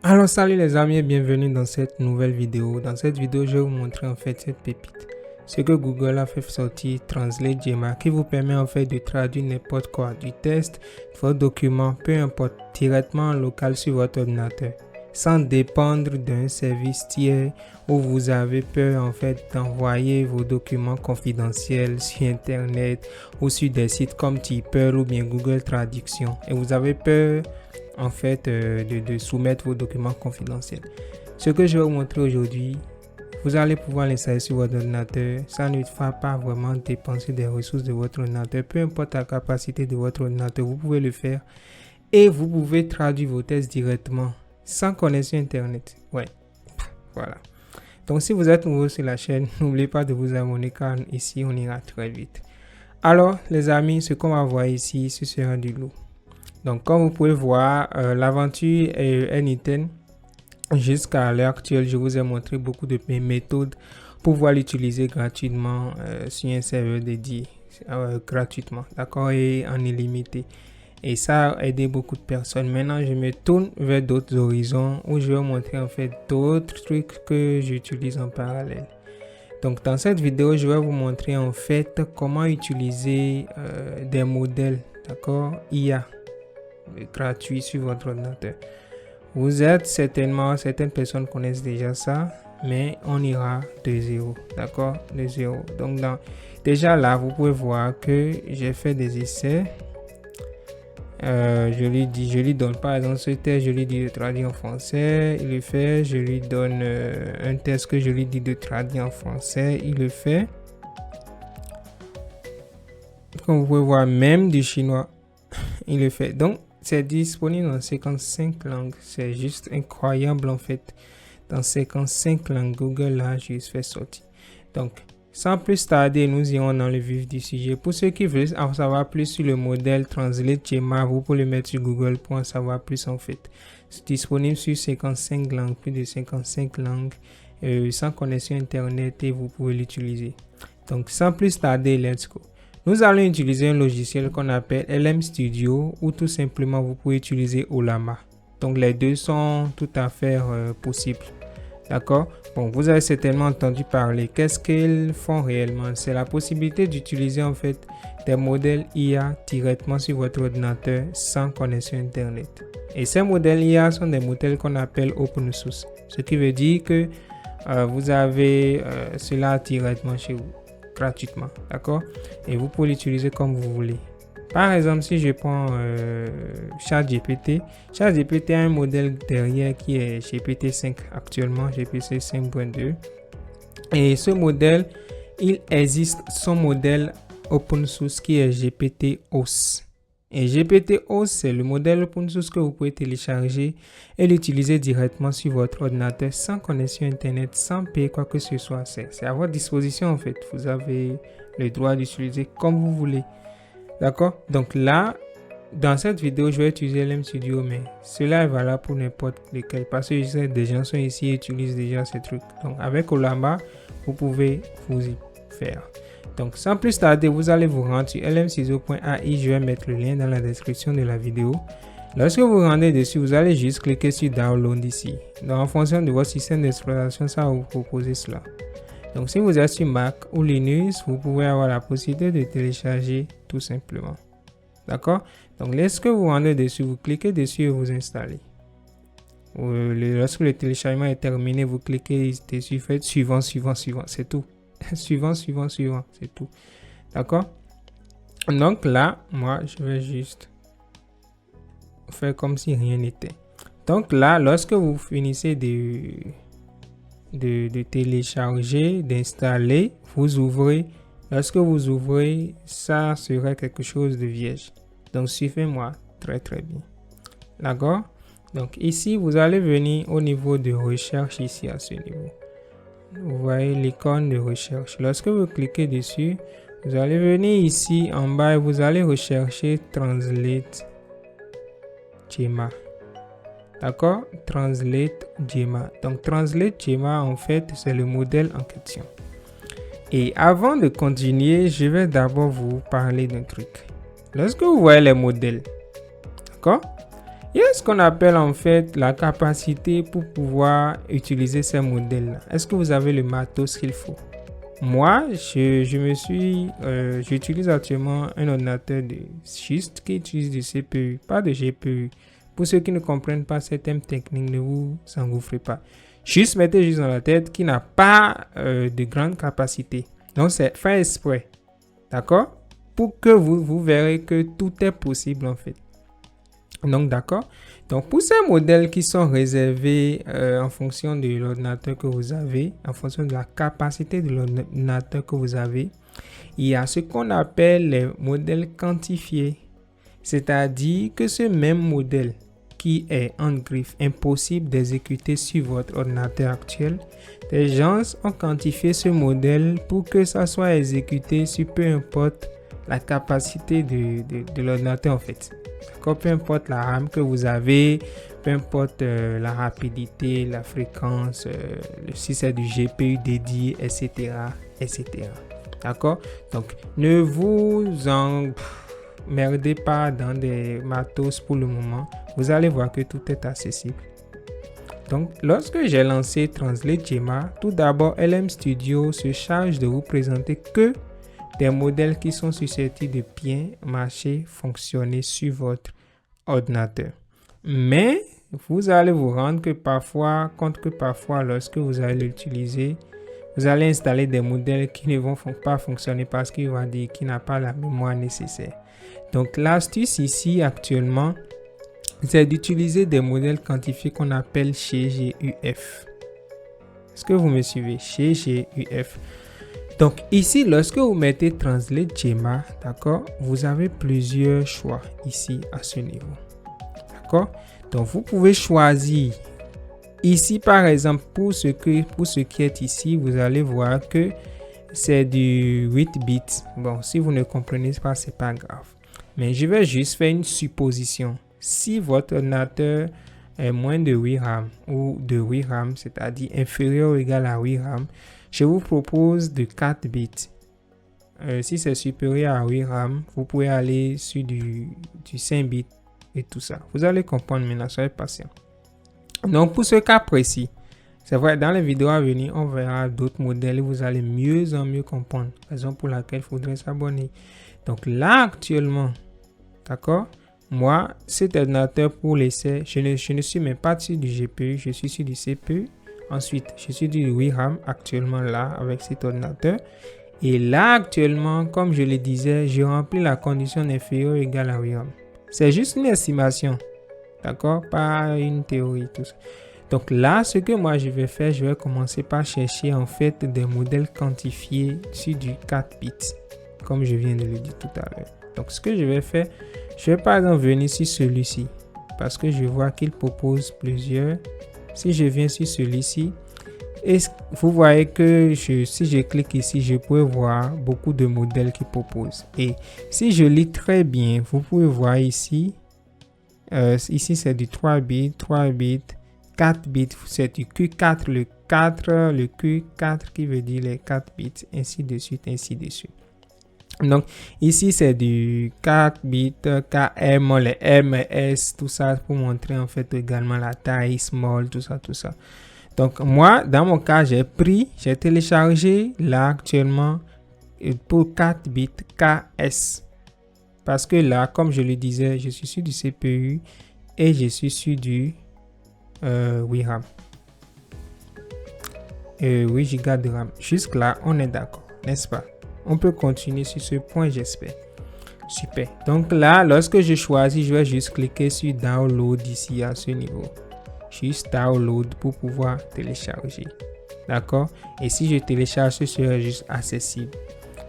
Alors salut les amis et bienvenue dans cette nouvelle vidéo. Dans cette vidéo, je vais vous montrer en fait cette pépite. Ce que Google a fait sortir Translate Gemma qui vous permet en fait de traduire n'importe quoi, du texte, votre document, peu importe, directement en local sur votre ordinateur, sans dépendre d'un service tiers où vous avez peur en fait d'envoyer vos documents confidentiels sur internet ou sur des sites comme Typer ou bien Google Traduction et vous avez peur en fait de soumettre vos documents confidentiels. Ce que je vais vous montrer aujourd'hui, vous allez pouvoir l'installer sur votre ordinateur. Ça ne va pas vraiment dépenser des ressources de votre ordinateur. Peu importe la capacité de votre ordinateur, vous pouvez le faire. Et vous pouvez traduire vos tests directement sans connexion internet. Ouais, voilà. Donc si vous êtes nouveau sur la chaîne, n'oubliez pas de vous abonner car ici on ira très vite. Alors les amis, ce qu'on va voir ici, ce sera du lourd. Donc comme vous pouvez voir, l'aventure est N10. Jusqu'à l'heure actuelle, je vous ai montré beaucoup de méthodes pour pouvoir l'utiliser gratuitement sur un serveur dédié, gratuitement, d'accord, et en illimité. Et ça a aidé beaucoup de personnes. Maintenant, je me tourne vers d'autres horizons où je vais vous montrer en fait d'autres trucs que j'utilise en parallèle. Donc dans cette vidéo, je vais vous montrer en fait comment utiliser des modèles, d'accord, IA gratuit sur votre ordinateur. Vous êtes certaines personnes connaissent déjà ça, mais on ira de zéro, d'accord, de zéro. Donc déjà là, vous pouvez voir que j'ai fait des essais. Je lui donne par exemple ce test, je lui dis de traduire en français, il le fait. Je lui donne un test que je lui dis de traduire en français, il le fait. Comme vous pouvez voir, même du chinois, il le fait. Donc c'est disponible dans 55 langues. C'est juste incroyable en fait. Dans 55 langues, Google a juste fait sortir. Donc, sans plus tarder, nous irons dans le vif du sujet. Pour ceux qui veulent en savoir plus sur le modèle Translate Gemma, vous pouvez le mettre sur Google pour en savoir plus en fait. C'est disponible sur 55 langues, plus de 55 langues, sans connexion internet et vous pouvez l'utiliser. Donc, sans plus tarder, let's go. Nous allons utiliser un logiciel qu'on appelle LM Studio ou tout simplement vous pouvez utiliser Ollama. Donc les deux sont tout à fait possibles. D'accord? Bon, vous avez certainement entendu parler. Qu'est-ce qu'ils font réellement? C'est la possibilité d'utiliser en fait des modèles IA directement sur votre ordinateur sans connexion internet. Et ces modèles IA sont des modèles qu'on appelle open source. Ce qui veut dire que vous avez cela directement chez vous, gratuitement, d'accord, et vous pouvez l'utiliser comme vous voulez. Par exemple, si je prends ChatGPT a un modèle derrière qui est GPT-5 actuellement, GPT 5.2, et ce modèle, il existe son modèle open source qui est GPT-OS. Et GPT-OS, c'est le modèle open source que vous pouvez télécharger et l'utiliser directement sur votre ordinateur sans connexion internet, sans payer quoi que ce soit. C'est à votre disposition en fait. Vous avez le droit d'utiliser comme vous voulez. D'accord? Donc là, dans cette vidéo, je vais utiliser LM Studio, mais cela est valable pour n'importe lequel parce que je sais des gens sont ici et utilisent déjà ces trucs. Donc avec Ollama, vous pouvez vous y faire. Donc sans plus tarder, vous allez vous rendre sur lmstudio.ai. Je vais mettre le lien dans la description de la vidéo. Lorsque vous rendez dessus, vous allez juste cliquer sur Download ici. Donc en fonction de votre système d'exploitation, ça va vous proposer cela. Donc si vous êtes sur Mac ou Linux, vous pouvez avoir la possibilité de télécharger tout simplement. D'accord? Donc lorsque vous rendez dessus, vous cliquez dessus et vous installez. Lorsque le téléchargement est terminé, vous cliquez dessus, faites suivant, c'est tout. suivant, c'est tout. D'accord? Donc là, moi, je vais juste faire comme si rien n'était. Donc là, lorsque vous finissez de télécharger, d'installer, vous ouvrez. Lorsque vous ouvrez, ça serait quelque chose de vierge. Donc suivez-moi très bien. D'accord? Donc ici, vous allez venir au niveau de recherche ici à ce niveau. Vous voyez l'icône de recherche. Lorsque vous cliquez dessus, vous allez venir ici en bas et vous allez rechercher Translate Gemma. D'accord? Translate Gemma. Donc Translate Gemma, en fait, c'est le modèle en question. Et avant de continuer, je vais d'abord vous parler d'un truc. Lorsque vous voyez les modèles, d'accord? Il y a ce qu'on appelle en fait la capacité pour pouvoir utiliser ces modèles-là. Est-ce que vous avez le matos qu'il faut? Moi, j'utilise actuellement un ordinateur de schiste qui utilise du CPU, pas de GPU. Pour ceux qui ne comprennent pas ces thèmes techniques, ne vous engouffrez pas. Juste mettez juste dans la tête qu'il n'a pas de grande capacité. Donc, c'est fait exprès. D'accord? Pour que vous verrez que tout est possible en fait. Donc, d'accord. Donc, pour ces modèles qui sont réservés en fonction de l'ordinateur que vous avez, en fonction de la capacité de l'ordinateur que vous avez, il y a ce qu'on appelle les modèles quantifiés. C'est-à-dire que ce même modèle qui est en griffe impossible d'exécuter sur votre ordinateur actuel, des gens ont quantifié ce modèle pour que ça soit exécuté sur peu importe la capacité de l'ordinateur en fait. Peu importe la RAM que vous avez, peu importe la rapidité, la fréquence, si c'est du GPU dédié, etc. etc. D'accord? Donc, ne vous emmerdez pas dans des matos pour le moment. Vous allez voir que tout est accessible. Donc, lorsque j'ai lancé Translate Gemma, tout d'abord, LM Studio se charge de vous présenter que des modèles qui sont susceptibles de bien marcher, fonctionner sur votre ordinateur. Mais vous allez vous rendre compte que parfois, lorsque vous allez l'utiliser, vous allez installer des modèles qui ne vont pas fonctionner parce qu'il va dire qu'il n'a pas la mémoire nécessaire. Donc, l'astuce ici actuellement, c'est d'utiliser des modèles quantifiés qu'on appelle chez GUF. Est-ce que vous me suivez? Chez GUF. Donc ici, lorsque vous mettez Translate Gemma, d'accord, vous avez plusieurs choix ici à ce niveau. D'accord? Donc vous pouvez choisir. Ici, par exemple, pour ce qui est ici, vous allez voir que c'est du 8 bits. Bon, si vous ne comprenez pas, c'est pas grave. Mais je vais juste faire une supposition. Si votre ordinateur est moins de 8 RAM ou de 8 RAM, c'est-à-dire inférieur ou égal à 8 RAM, je vous propose de 4 bits. Si c'est supérieur à 8 RAM, vous pouvez aller sur du 5 bits et tout ça. Vous allez comprendre maintenant, soyez patient. Donc pour ce cas précis, c'est vrai, dans les vidéos à venir, on verra d'autres modèles et vous allez mieux en mieux comprendre. Raison pour laquelle il faudrait s'abonner. Donc là actuellement, d'accord, moi, cet ordinateur pour l'essai, je ne suis même pas sur du GPU, je suis sur du CPU. Ensuite, je suis du 8 RAM actuellement là avec cet ordinateur. Et là actuellement, comme je le disais, je remplis la condition inférieure ou égale à 8 RAM. C'est juste une estimation, d'accord? Pas une théorie, tout ça. Donc là, ce que moi je vais faire, je vais commencer par chercher en fait des modèles quantifiés sur du 4 bits, comme je viens de le dire tout à l'heure. Donc ce que je vais faire, je vais par exemple venir sur celui-ci, parce que je vois qu'il propose plusieurs. Si je viens sur celui-ci, et vous voyez que si je clique ici, je peux voir beaucoup de modèles qui proposent. Et si je lis très bien, vous pouvez voir ici, ici c'est du 3 bits, 3 bits, 4 bits, c'est du Q4, le Q4 qui veut dire les 4 bits, ainsi de suite, ainsi de suite. Donc ici c'est du 4 bits, KM, les MS, tout ça pour montrer en fait également la taille, small, tout ça, tout ça. Donc moi, dans mon cas, j'ai téléchargé là actuellement pour 4 bits KS. Parce que là, comme je le disais, je suis sur du CPU et je suis sur du 8 RAM. 8 Go de RAM. Jusque là, on est d'accord, n'est-ce pas? On peut continuer sur ce point, j'espère. Super. Donc là, lorsque je choisis, je vais juste cliquer sur Download ici à ce niveau. Juste Download pour pouvoir télécharger. D'accord? Et si je télécharge, ce sera juste accessible.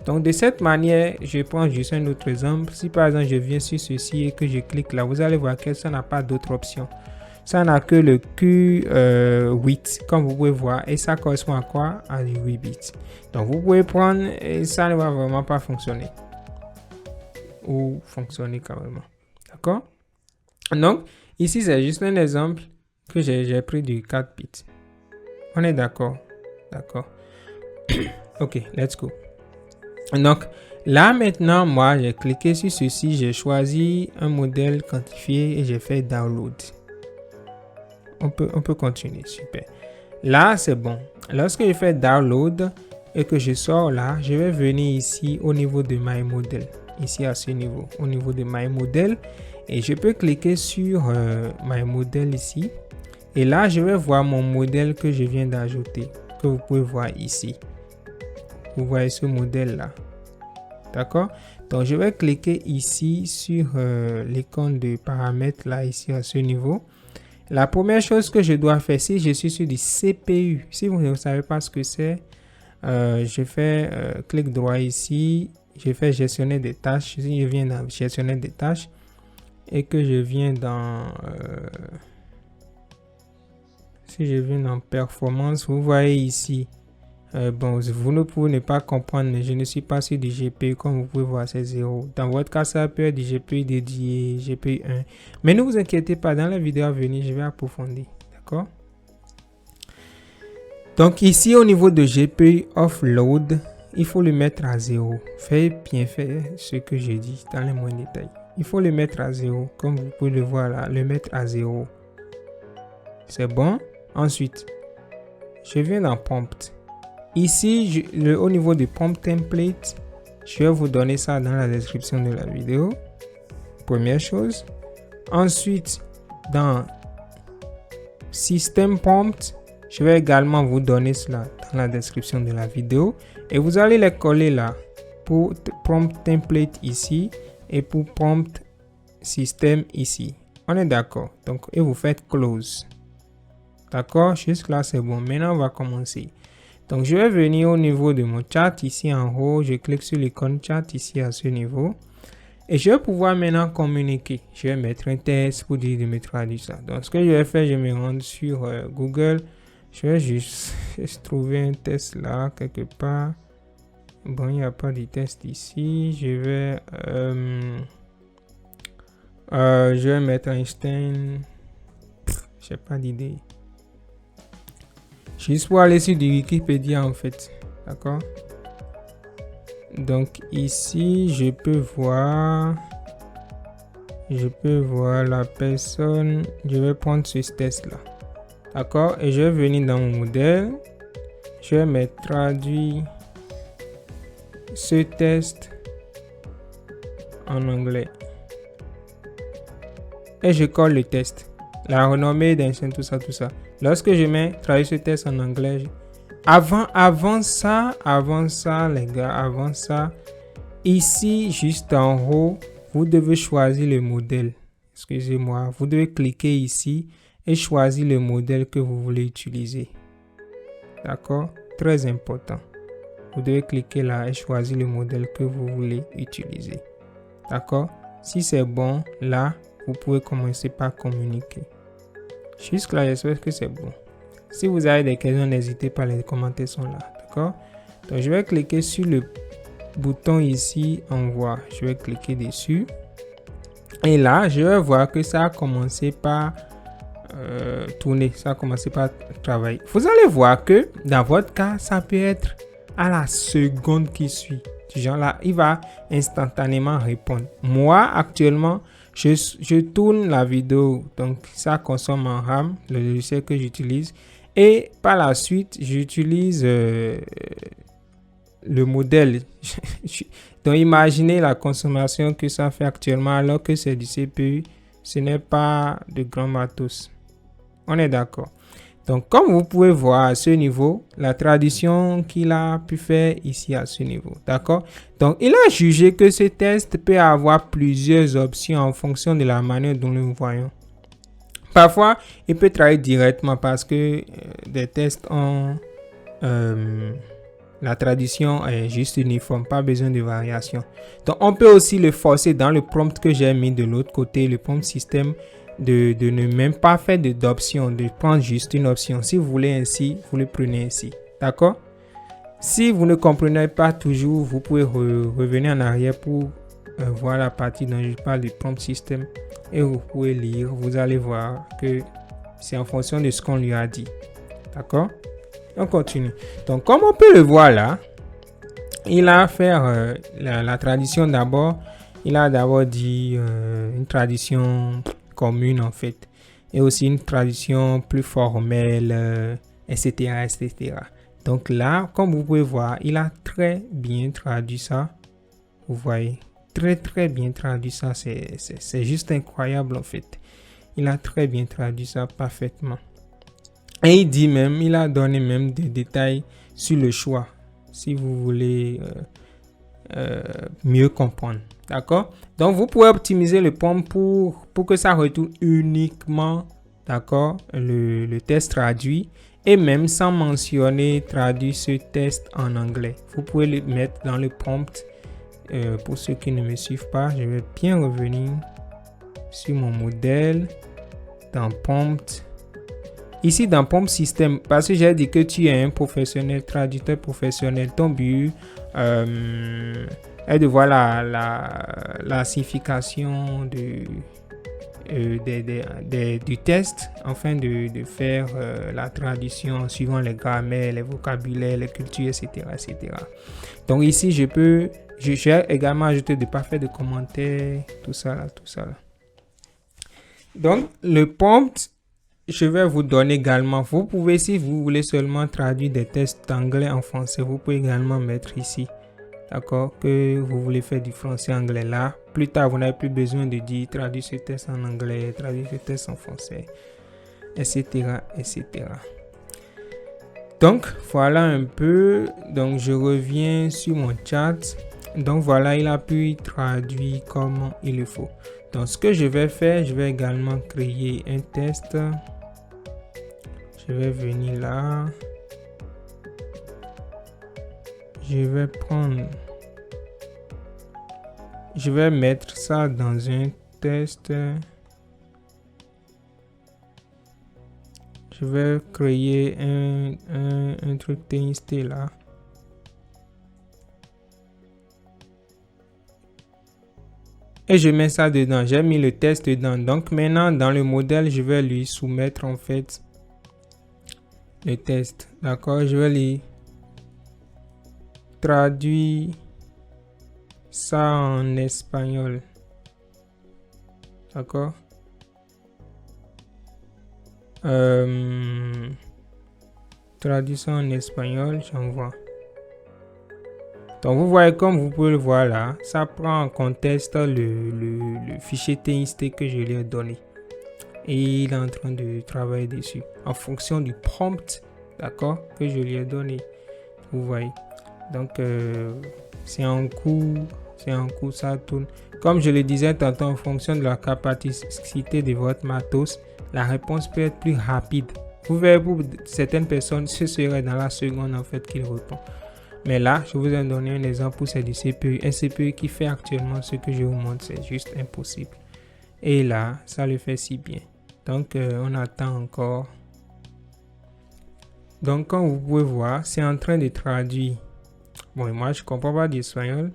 Donc de cette manière, je prends juste un autre exemple. Si par exemple, je viens sur ceci et que je clique là, vous allez voir que ça n'a pas d'autre option. Ça n'a que le Q8, comme vous pouvez voir. Et ça correspond à quoi? À du 8 bits. Donc vous pouvez prendre et ça ne va vraiment pas fonctionner. Ou fonctionner carrément. D'accord? Donc, ici, c'est juste un exemple que j'ai pris du 4 bits. On est d'accord? D'accord. Ok, let's go. Donc, Là, maintenant, moi, j'ai cliqué sur ceci, j'ai choisi un modèle quantifié et j'ai fait download. On peut continuer, super. Là, c'est bon. Lorsque je fais download et que je sors là, je vais venir ici au niveau de My Model. Ici à ce niveau, au niveau de My Model. Et je peux cliquer sur My Model ici. Et là, je vais voir mon modèle que je viens d'ajouter, que vous pouvez voir ici. Vous voyez ce modèle là. D'accord? Donc, je vais cliquer ici sur l'icône de paramètres là, ici à ce niveau. La première chose que je dois faire, si je suis sur du CPU, si vous ne savez pas ce que c'est, je fais clic droit ici, je fais gestionner des tâches. Si je viens dans gestionner des tâches et que je viens dans si je viens dans performance, vous voyez ici, bon, vous ne pouvez ne pas comprendre, mais je ne suis pas sur du GPU, comme vous pouvez voir, c'est 0. Dans votre cas, ça peut être du GPU dédié, GPU 1. Mais ne vous inquiétez pas, dans la vidéo à venir, je vais approfondir. D'accord? Donc ici, au niveau de GPU offload, il faut le mettre à 0. Faites bien faire ce que je dis dans les moindres détails. Il faut le mettre à 0, comme vous pouvez le voir là, le mettre à 0. C'est bon? Ensuite, je viens dans Prompt. Ici, au niveau du Prompt Template, je vais vous donner ça dans la description de la vidéo. Première chose. Ensuite, dans System Prompt, je vais également vous donner cela dans la description de la vidéo. Et vous allez les coller là pour Prompt Template ici et pour Prompt System ici. On est d'accord. Donc, et vous faites Close. D'accord? Jusque là, c'est bon. Maintenant, on va commencer. Donc, je vais venir au niveau de mon chat ici en haut. Je clique sur l'icône chat ici à ce niveau. Et je vais pouvoir maintenant communiquer. Je vais mettre un test pour dire de me traduire ça. Donc, ce que je vais faire, je me rends sur Google. Je vais juste trouver un test là, quelque part. Bon, il n'y a pas de test ici. Je vais mettre Einstein. Je n'ai pas d'idée. Juste pour aller sur du Wikipédia en fait. D'accord? Donc ici, je peux voir la personne. Je vais prendre ce test là. D'accord? Et je vais venir dans mon modèle. Je vais mettre traduire ce test en anglais. Et je colle le test. La renommée d'Einstein, tout ça. Lorsque je mets traduire ce test en anglais, avant ça, les gars, ici, juste en haut, vous devez choisir le modèle. Excusez-moi, vous devez cliquer ici et choisir le modèle que vous voulez utiliser. D'accord? Très important. Vous devez cliquer là et choisir le modèle que vous voulez utiliser. D'accord? Si c'est bon, là, vous pouvez commencer par communiquer. Jusque là, j'espère que c'est bon. Si vous avez des questions, n'hésitez pas, les commentaires sont là. D'accord? Donc, je vais cliquer sur le bouton ici, envoi. Je vais cliquer dessus. Et là, je vais voir que ça a commencé par tourner. Ça a commencé par travailler. Vous allez voir que dans votre cas, ça peut être à la seconde qui suit. Genre là, il va instantanément répondre. Moi, actuellement, je tourne la vidéo, donc ça consomme en RAM, le logiciel que j'utilise. Et par la suite, j'utilise le modèle. Donc, imaginez la consommation que ça fait actuellement alors que c'est du CPU. Ce n'est pas de grand matos. On est d'accord. Donc, comme vous pouvez voir à ce niveau, la traduction qu'il a pu faire ici à ce niveau. D'accord? Donc, il a jugé que ce test peut avoir plusieurs options en fonction de la manière dont nous voyons. Parfois, il peut traduire directement parce que des tests ont la traduction est juste uniforme, pas besoin de variation. Donc, on peut aussi le forcer dans le prompt que j'ai mis de l'autre côté, le prompt système, de ne même pas faire d'option, de prendre juste une option. Si vous voulez ainsi, vous le prenez ainsi. D'accord? Si vous ne comprenez pas toujours, vous pouvez revenir en arrière pour voir la partie dont je parle du prompt système et vous pouvez lire. Vous allez voir que c'est en fonction de ce qu'on lui a dit. D'accord? On continue. Donc, comme on peut le voir là, il a fait la tradition d'abord. Il a d'abord dit une tradition commune en fait. Et aussi une tradition plus formelle, etc., etc. Donc là, comme vous pouvez voir, il a très bien traduit ça. Vous voyez, très bien traduit ça. C'est juste incroyable en fait. Il a très bien traduit ça parfaitement. Et il dit même, il a donné même des détails sur le choix, si vous voulez mieux comprendre. D'accord? Donc, vous pouvez optimiser le prompt pour que ça retourne uniquement, d'accord, le test traduit et même sans mentionner traduire ce test en anglais. Vous pouvez le mettre dans le prompt. Pour ceux qui ne me suivent pas, je vais bien revenir sur mon modèle dans prompt. Ici, dans Prompt System, parce que j'ai dit que tu es un professionnel, traducteur professionnel, ton but est de voir la signification du test, afin de faire la traduction en suivant les grammaires, les vocabulaires, les cultures, etc., etc. Donc ici, j'ai également ajouté des parfaits de commentaires, tout ça là. Donc, le prompt, je vais vous donner également, vous pouvez, si vous voulez seulement traduire des tests d'anglais en français, vous pouvez également mettre ici, d'accord, que vous voulez faire du français anglais là. Plus tard, vous n'avez plus besoin de dire traduire ce test en anglais, traduire ce test en français, etc., etc. Donc, voilà un peu. Donc, je reviens sur mon chat. Donc, voilà, il a pu traduire comme il le faut. Donc, ce que je vais faire, je vais également créer un test. Je vais venir là. Je vais mettre ça dans un test. Je vais créer un truc TXT là. Et je mets ça dedans. J'ai mis le test dedans. Donc maintenant, dans le modèle, je vais lui soumettre en fait le test. D'accord? Je vais lui traduire ça en espagnol. D'accord? Traduire ça en espagnol, j'envoie. Donc vous voyez, comme vous pouvez le voir là, ça prend en contexte le fichier TXT que je lui ai donné. Et il est en train de travailler dessus en fonction du prompt, d'accord, que je lui ai donné. Vous voyez. Donc c'est en cours, ça tourne. Comme je le disais tantôt, en fonction de la capacité de votre matos, la réponse peut être plus rapide. Vous verrez, pour certaines personnes, ce serait dans la seconde en fait qu'il répond. Mais là, je vous ai donné un exemple où c'est du CPU. Un CPU qui fait actuellement ce que je vous montre, c'est juste impossible. Et là, ça le fait si bien. Donc, on attend encore. Donc, comme vous pouvez voir, c'est en train de traduire. Bon, moi, je ne comprends pas d'espagnol,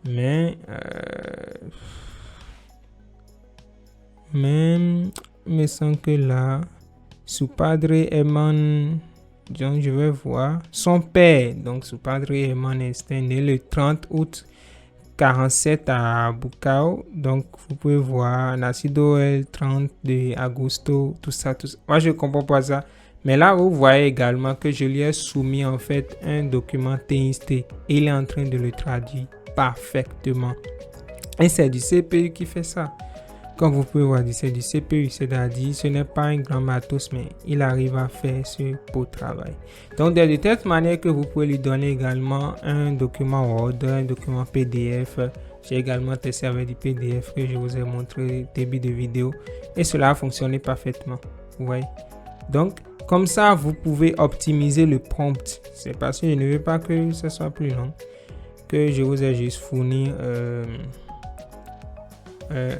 mais même, il me semble que là, su padre Eman, donc je vais voir son père. Donc, su padre Eman est né le 30 août 47 à Bucao. Donc, vous pouvez voir nacido el 30 de agosto, tout ça. Moi, je ne comprends pas ça. Mais là, vous voyez également que je lui ai soumis en fait un document TXT et il est en train de le traduire parfaitement. Et c'est du CPU qui fait ça. Comme vous pouvez voir, c'est du CPU, c'est-à-dire ce n'est pas un grand matos, mais il arrive à faire ce beau travail. Donc, de telle manière que vous pouvez lui donner également un document Word, un document PDF. J'ai également testé avec du PDF que je vous ai montré au début de vidéo et cela a fonctionné parfaitement. Vous voyez. Donc, comme ça, vous pouvez optimiser le prompt. C'est parce que je ne veux pas que ce soit plus long, que je vous ai juste fourni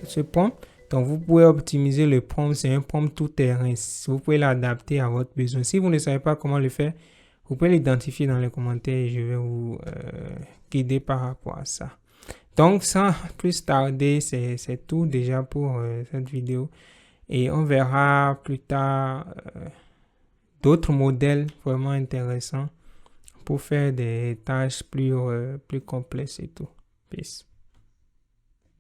ce prompt. Donc, vous pouvez optimiser le prompt. C'est un prompt tout terrain. Vous pouvez l'adapter à votre besoin. Si vous ne savez pas comment le faire, vous pouvez l'identifier dans les commentaires et je vais vous guider par rapport à ça. Donc, sans plus tarder, c'est tout déjà pour cette vidéo. Et on verra plus tard d'autres modèles vraiment intéressants pour faire des tâches plus complexes et tout. Peace.